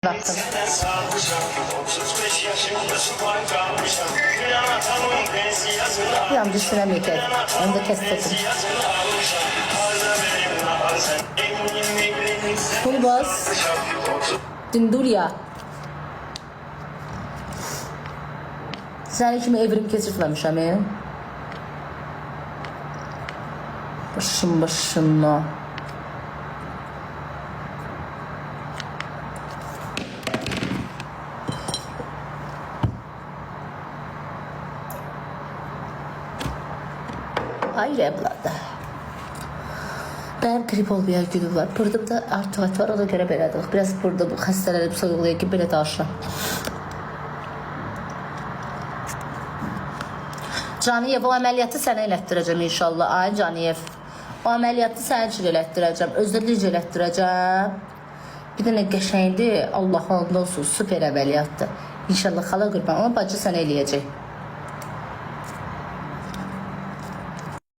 Bakın. Bir an düşünemeyim. Onu da kestirdim. Full bas. Dindur ya. Sənin kimi evrim keçirtməmişəm. Başına. Hayır evladı. Benim grip olmayan günüm var. Burada da artıq var, ona görə belədir. Biraz burada bu xəstələrim soyuqlayır ki, belə danışıram. Caniyev, o əməliyyatı sənə elətdirəcəm inşallah. Ay Caniyev, o əməliyyatı sənin üçün elətdirəcəm. Özürlücə elətdirəcəm. Bir dənə qəşəngdir, Allah Allah olsun, süper əməliyyatdır. İnşallah xala qurban, ona bacı sənə eləyəcək.